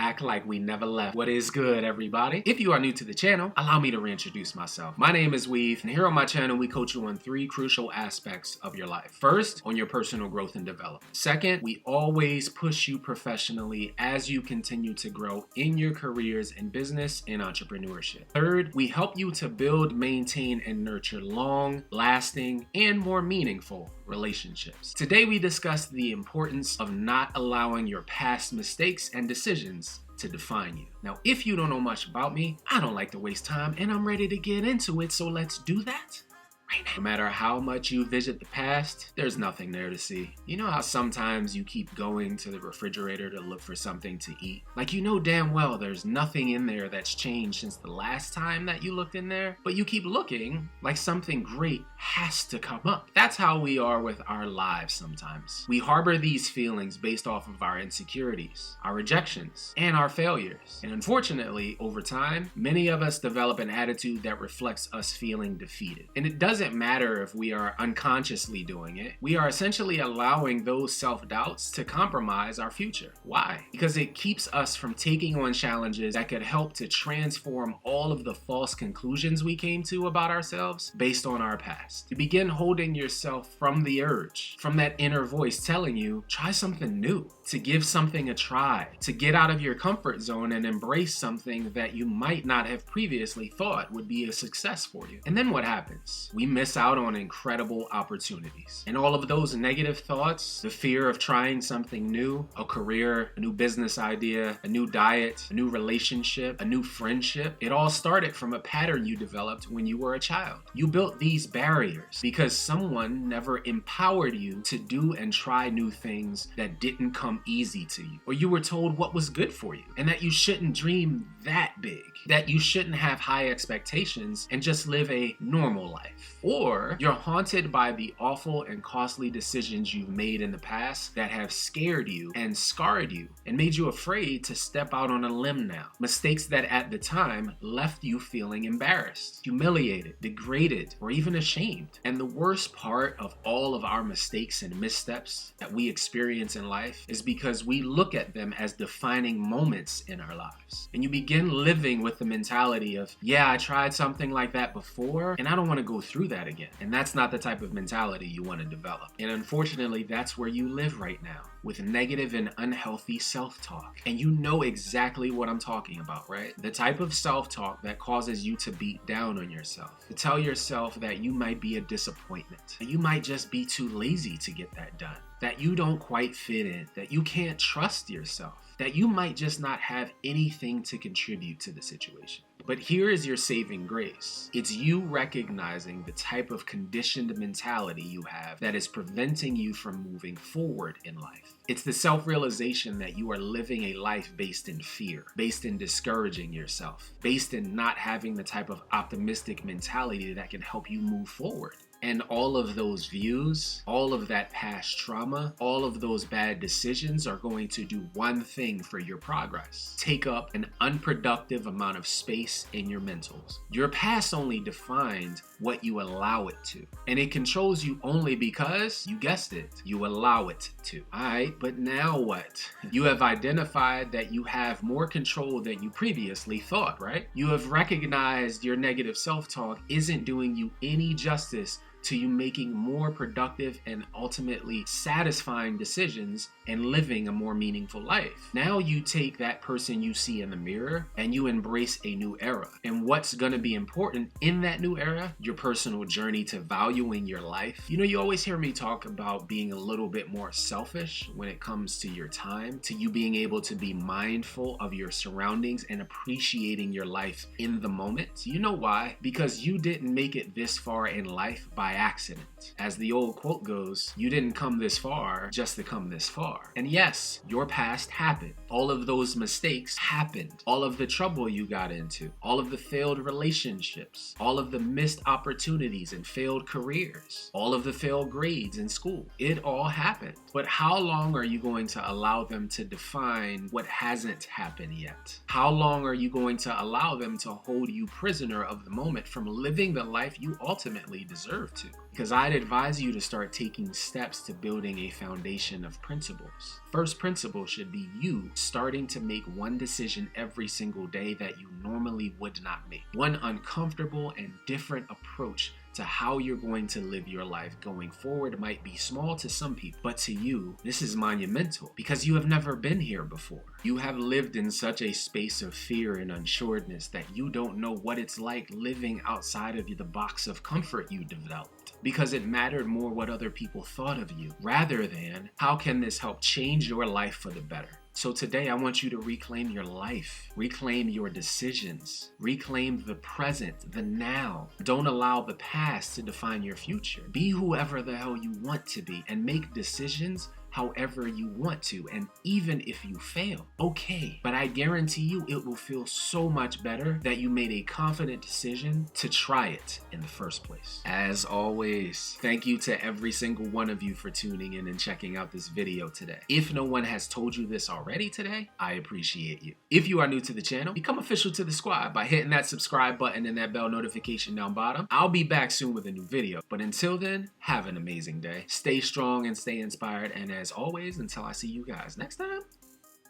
back like we never left. What is good, everybody? If you are new to the channel, allow me to reintroduce myself. My name is Weav, and here on my channel, we coach you on 3 crucial aspects of your life. First, on your personal growth and development. Second, we always push you professionally as you continue to grow in your careers in business and entrepreneurship. Third, we help you to build, maintain, and nurture long, lasting, and more meaningful relationships. Today, we discuss the importance of not allowing your past mistakes and decisions to define you. Now, if you don't know much about me, I don't like to waste time, and I'm ready to get into it, so let's do that right now. No matter how much you visit the past, there's nothing there to see. You know how sometimes you keep going to the refrigerator to look for something to eat? Like, you know damn well there's nothing in there that's changed since the last time that you looked in there, but you keep looking like something great has to come up. That's how we are with our lives sometimes. We harbor these feelings based off of our insecurities, our rejections, and our failures. And unfortunately, over time, many of us develop an attitude that reflects us feeling defeated. And it doesn't matter if we are unconsciously doing it. We are essentially allowing those self-doubts to compromise our future. Why? Because it keeps us from taking on challenges that could help to transform all of the false conclusions we came to about ourselves based on our past. You begin holding yourself from the urge, from that inner voice telling you, try something new, to give something a try, to get out of your comfort zone and embrace something that you might not have previously thought would be a success for you. And then what happens? We miss out on incredible opportunities. And all of those negative thoughts, the fear of trying something new, a career, a new business idea, a new diet, a new relationship, a new friendship, it all started from a pattern you developed when you were a child. You built these barriers because someone never empowered you to do and try new things that didn't come easy to you. Or you were told what was good for you and that you shouldn't dream that big, that you shouldn't have high expectations and just live a normal life. Or you're haunted by the awful and costly decisions you've made in the past that have scared you and scarred you and made you afraid to step out on a limb now. Mistakes that at the time left you feeling embarrassed, humiliated, degraded, or even ashamed. And the worst part of all of our mistakes and missteps that we experience in life is because we look at them as defining moments in our lives. And you begin living with the mentality of, yeah, I tried something like that before, and I don't want to go through that again. And that's not the type of mentality you want to develop. And unfortunately, that's where you live right now, with negative and unhealthy self-talk. And you know exactly what I'm talking about, right? The type of self-talk that causes you to beat down on yourself, to tell yourself that you might be a disappointment, that you might just be too lazy to get that done, that you don't quite fit in, that you can't trust yourself, that you might just not have anything to contribute to the situation. But here is your saving grace. It's you recognizing the type of conditioned mentality you have that is preventing you from moving forward in life. It's the self-realization that you are living a life based in fear, based in discouraging yourself, based in not having the type of optimistic mentality that can help you move forward. And all of those views, all of that past trauma, all of those bad decisions are going to do one thing for your progress: take up an unproductive amount of space in your mentals. Your past only defined what you allow it to, and it controls you only because, you guessed it, you allow it to. Alright, but now what? You have identified that you have more control than you previously thought, right? You have recognized your negative self-talk isn't doing you any justice to you making more productive and ultimately satisfying decisions and living a more meaningful life. Now you take that person you see in the mirror and you embrace a new era. And what's going to be important in that new era? Your personal journey to valuing your life. You know, you always hear me talk about being a little bit more selfish when it comes to your time, to you being able to be mindful of your surroundings and appreciating your life in the moment. You know why? Because you didn't make it this far in life by accident. As the old quote goes, you didn't come this far just to come this far. And yes, your past happened. All of those mistakes happened. All of the trouble you got into, all of the failed relationships, all of the missed opportunities and failed careers, all of the failed grades in school. It all happened. But how long are you going to allow them to define what hasn't happened yet? How long are you going to allow them to hold you prisoner of the moment from living the life you ultimately deserve to. Because I'd advise you to start taking steps to building a foundation of principles. First principle should be you starting to make one decision every single day that you normally would not make. One uncomfortable and different approach to how you're going to live your life going forward might be small to some people, but to you, this is monumental because you have never been here before. You have lived in such a space of fear and unsureness that you don't know what it's like living outside of the box of comfort you developed, because it mattered more what other people thought of you rather than how can this help change your life for the better. So today I want you to reclaim your life, reclaim your decisions, reclaim the present, the now. Don't allow the past to define your future. Be whoever the hell you want to be and make decisions however you want to, and even if you fail, okay. But I guarantee you it will feel so much better that you made a confident decision to try it in the first place. As always, thank you to every single one of you for tuning in and checking out this video today. If no one has told you this already today, I appreciate you. If you are new to the channel, become official to the squad by hitting that subscribe button and that bell notification down bottom. I'll be back soon with a new video, but until then, have an amazing day. Stay strong and stay inspired, and as always, until I see you guys next time,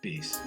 peace.